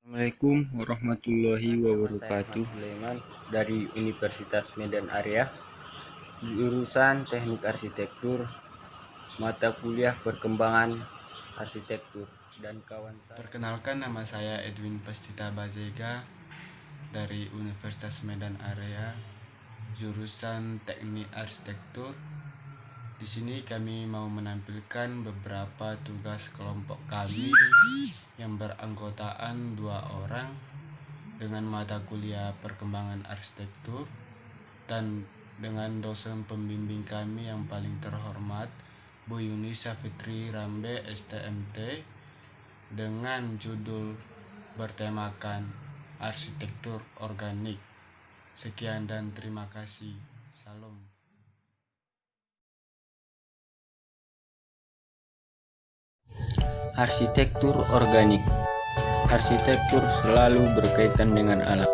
Assalamualaikum warahmatullahi Saya wabarakatuh. Ahmad Sulaiman dari Universitas Medan Area, jurusan Teknik Arsitektur, mata kuliah Perkembangan Arsitektur dan kawan saya. Perkenalkan, nama saya Edwin Pastita Bazega dari Universitas Medan Area, jurusan Teknik Arsitektur. Di sini kami mau menampilkan beberapa tugas kelompok kami yang beranggotaan 2 orang dengan mata kuliah Perkembangan Arsitektur dan dengan dosen pembimbing kami yang paling terhormat, Bu Yunisa Fitri Rambe STMT, dengan judul bertemakan Arsitektur Organik. Sekian dan terima kasih. Salam. Arsitektur organik. Arsitektur selalu berkaitan dengan alam.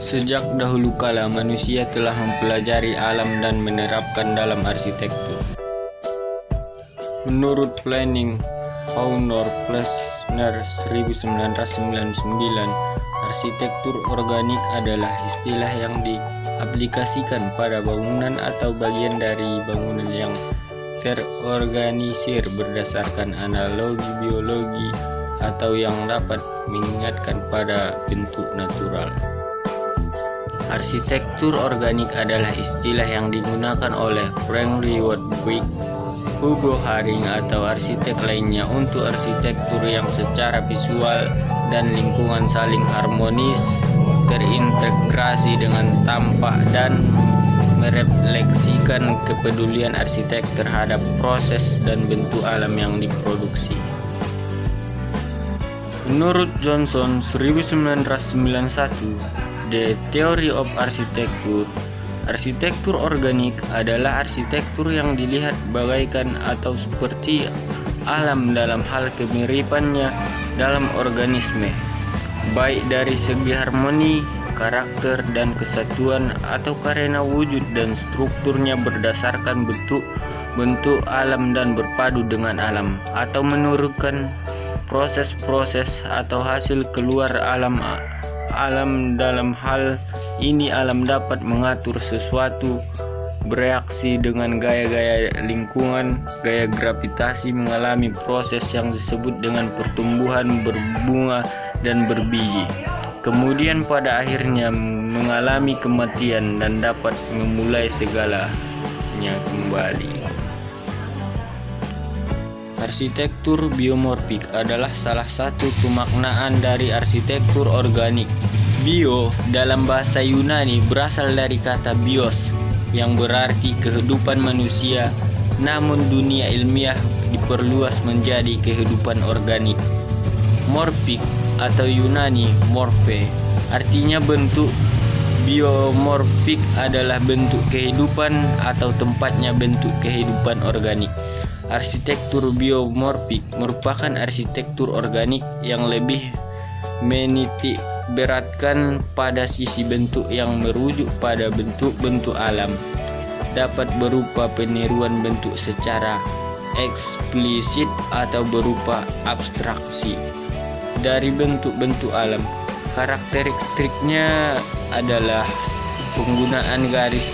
Sejak dahulu kala manusia telah mempelajari alam dan menerapkan dalam arsitektur. Menurut Planning Faunor Plesner 1999, arsitektur organik adalah istilah yang diaplikasikan pada bangunan atau bagian dari bangunan yang terorganisir berdasarkan analogi biologi atau yang dapat mengingatkan pada bentuk natural. Arsitektur organik adalah istilah yang digunakan oleh Frank Lloyd Wright, Hugo Haring atau arsitek lainnya untuk arsitektur yang secara visual dan lingkungan saling harmonis, terintegrasi dengan tampak dan merefleksikan kepedulian arsitek terhadap proses dan bentuk alam yang diproduksi. Menurut Johnson 1991, The Theory of Architecture, arsitektur organik adalah arsitektur yang dilihat bagaikan atau seperti alam dalam hal kemiripannya dalam organisme, baik dari segi harmoni, karakter, dan kesatuan, atau karena wujud dan strukturnya berdasarkan bentuk alam dan berpadu dengan alam, atau menurunkan proses-proses atau hasil keluar alam. Dalam hal ini alam dapat mengatur sesuatu, bereaksi dengan gaya-gaya lingkungan, gaya gravitasi, mengalami proses yang disebut dengan pertumbuhan, berbunga, dan berbiji. Kemudian pada akhirnya mengalami kematian dan dapat memulai segalanya kembali. Arsitektur biomorfik adalah salah satu pemaknaan dari arsitektur organik. Bio dalam bahasa Yunani berasal dari kata bios yang berarti kehidupan manusia, namun dunia ilmiah diperluas menjadi kehidupan organik. Morfik atau Yunani morphe artinya bentuk. Biomorfik adalah bentuk kehidupan atau tempatnya bentuk kehidupan organik. Arsitektur biomorfik merupakan arsitektur organik yang lebih menitik beratkan pada sisi bentuk yang merujuk pada bentuk-bentuk alam, dapat berupa peniruan bentuk secara eksplisit atau berupa abstraksi dari bentuk-bentuk alam. Karakteristiknya adalah penggunaan garis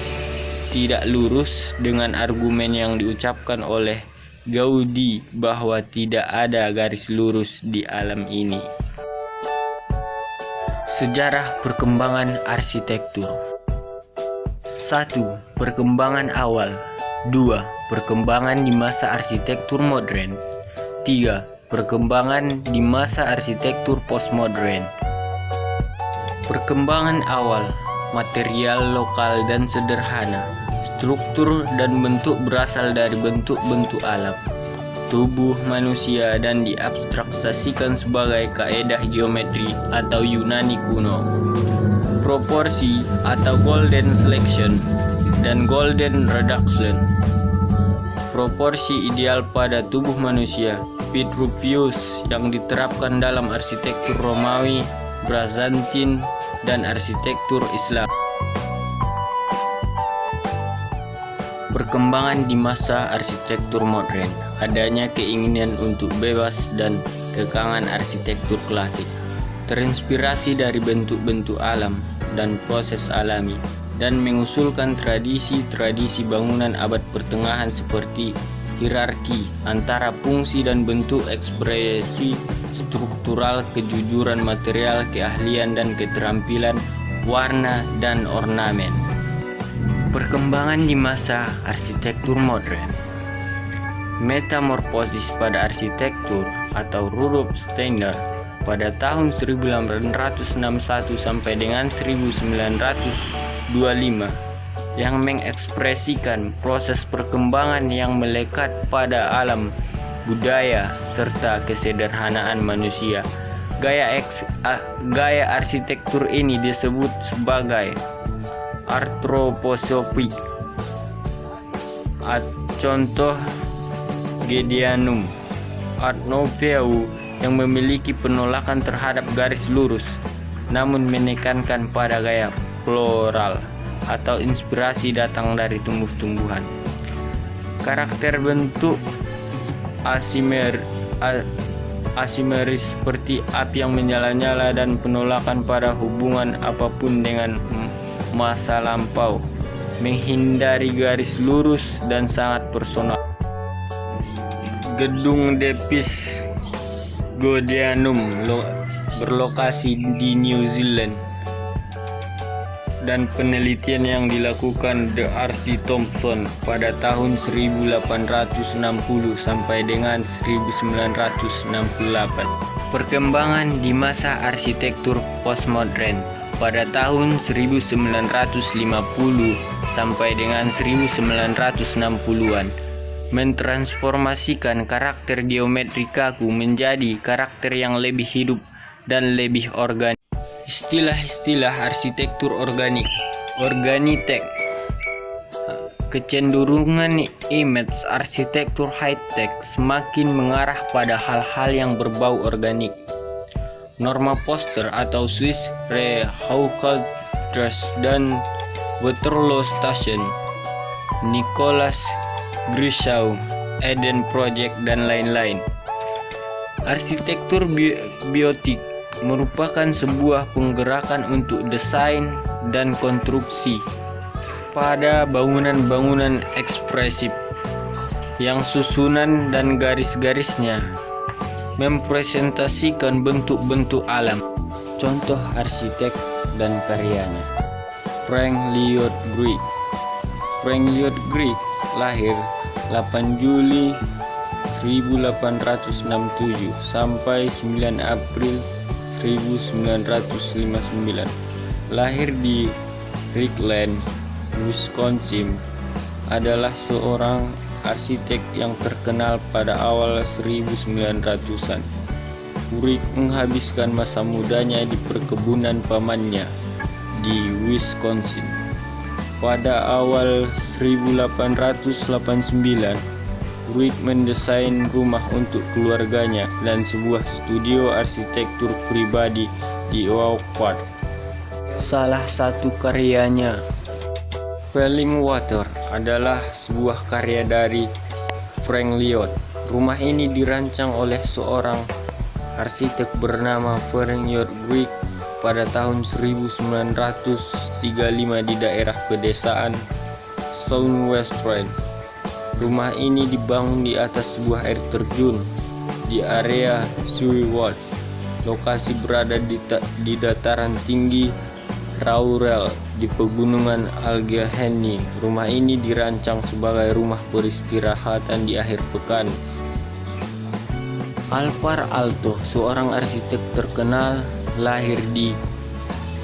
tidak lurus dengan argumen yang diucapkan oleh Gaudi bahwa tidak ada garis lurus di alam ini. Sejarah perkembangan arsitektur. 1. Perkembangan awal. 2. Perkembangan di masa arsitektur modern. 3. Perkembangan di masa arsitektur postmodern. Perkembangan awal. Material lokal dan sederhana. Struktur dan bentuk berasal dari bentuk-bentuk alam, tubuh manusia, dan diabstraksasikan sebagai kaedah geometri atau Yunani kuno. Proporsi atau golden selection dan golden reduction. Proporsi ideal pada tubuh manusia, Vitruvius, yang diterapkan dalam arsitektur Romawi, Bizantin, dan arsitektur Islam. Perkembangan di masa arsitektur modern, adanya keinginan untuk bebas dan kekangan arsitektur klasik. terinspirasi dari bentuk-bentuk alam dan proses alami, dan mengusulkan tradisi-tradisi bangunan abad pertengahan seperti hierarki antara fungsi dan bentuk, ekspresi struktural, kejujuran material, keahlian dan keterampilan, warna dan ornamen. Perkembangan di masa arsitektur modern. Metamorfosis pada arsitektur atau Rudolf Steiner pada tahun 1861 sampai dengan 1925 yang mengekspresikan proses perkembangan yang melekat pada alam, budaya, serta kesederhanaan manusia. Gaya arsitektur ini disebut sebagai antroposofik. Contoh Gedianum, Art Nouveau yang memiliki penolakan terhadap garis lurus, namun menekankan pada gaya floral atau inspirasi datang dari tumbuh-tumbuhan. Karakter bentuk asimetris seperti api yang menyala-nyala dan penolakan pada hubungan apapun dengan masa lampau, menghindari garis lurus dan sangat personal. Gedung Depis Godianum berlokasi di New Zealand, dan penelitian yang dilakukan The R.C. Thompson pada tahun 1860 sampai dengan 1968. Perkembangan di masa arsitektur postmodern pada tahun 1950 sampai dengan 1960-an mentransformasikan karakter geometri kaku menjadi karakter yang lebih hidup dan lebih organik. Istilah-istilah arsitektur organik. Organitek, kecenderungan image arsitektur high-tech semakin mengarah pada hal-hal yang berbau organik. Norma Foster atau Swiss Re Haucoultres dan Waterloo Station, Nicholas Grishaw, Eden Project, dan lain-lain. Arsitektur biotik merupakan sebuah penggerakan untuk desain dan konstruksi pada bangunan-bangunan ekspresif yang susunan dan garis-garisnya mempresentasikan bentuk-bentuk alam. Contoh arsitek dan karyanya. Frank Lloyd Wright. Frank Lloyd Wright lahir 8 Juli 1867 sampai 9 April 1959, lahir di Richland, Wisconsin, adalah seorang arsitek yang terkenal pada awal 1900-an. Wright menghabiskan masa mudanya di perkebunan pamannya di Wisconsin. Pada awal 1889, Wright mendesain rumah untuk keluarganya dan sebuah studio arsitektur pribadi di Oak Park. Salah satu karyanya, Falling Water, adalah sebuah karya dari Frank Lloyd. Rumah ini dirancang oleh seorang arsitek bernama Frank Lloyd Wright pada tahun 1935 di daerah pedesaan Southwestern. Rumah ini dibangun di atas sebuah air terjun di area Seward. Lokasi berada di dataran tinggi Raurel di pegunungan Allegheny. Rumah ini dirancang sebagai rumah peristirahatan di akhir pekan. Alvar Aalto, seorang arsitek terkenal, lahir di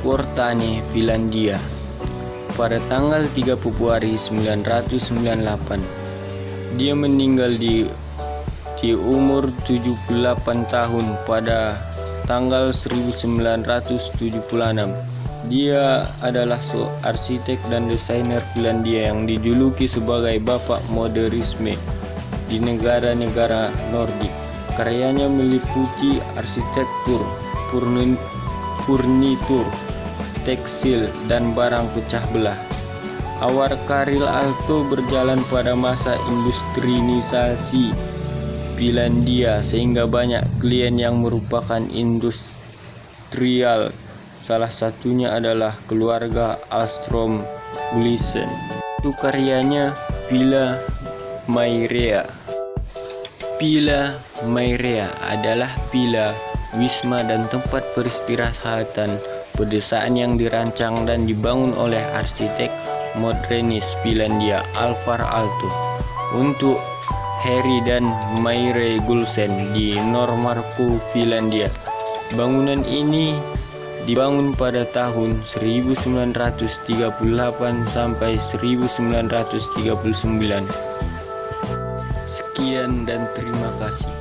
Kuortane, Finlandia pada tanggal 3 Februari 1998. Dia meninggal di umur 78 tahun pada tanggal 1976. Dia adalah arsitek dan desainer Finlandia yang dijuluki sebagai Bapak Modernisme di negara-negara Nordik. Karyanya meliputi arsitektur, furnitur, tekstil, dan barang pecah belah. Awal karir Aalto berjalan pada masa industrialisasi Finlandia, sehingga banyak klien yang merupakan industrial. Salah satunya adalah keluarga Alstrom Gleason. Itu karyanya Villa Mairea. Villa Mairea adalah villa, wisma dan tempat peristirahatan pedesaan yang dirancang dan dibangun oleh arsitek modernis Finlandia Alvar Aalto untuk Harry dan Maire Gulsen di Normarku, Finlandia. Bangunan ini dibangun pada tahun 1938 sampai 1939. Sekian dan terima kasih.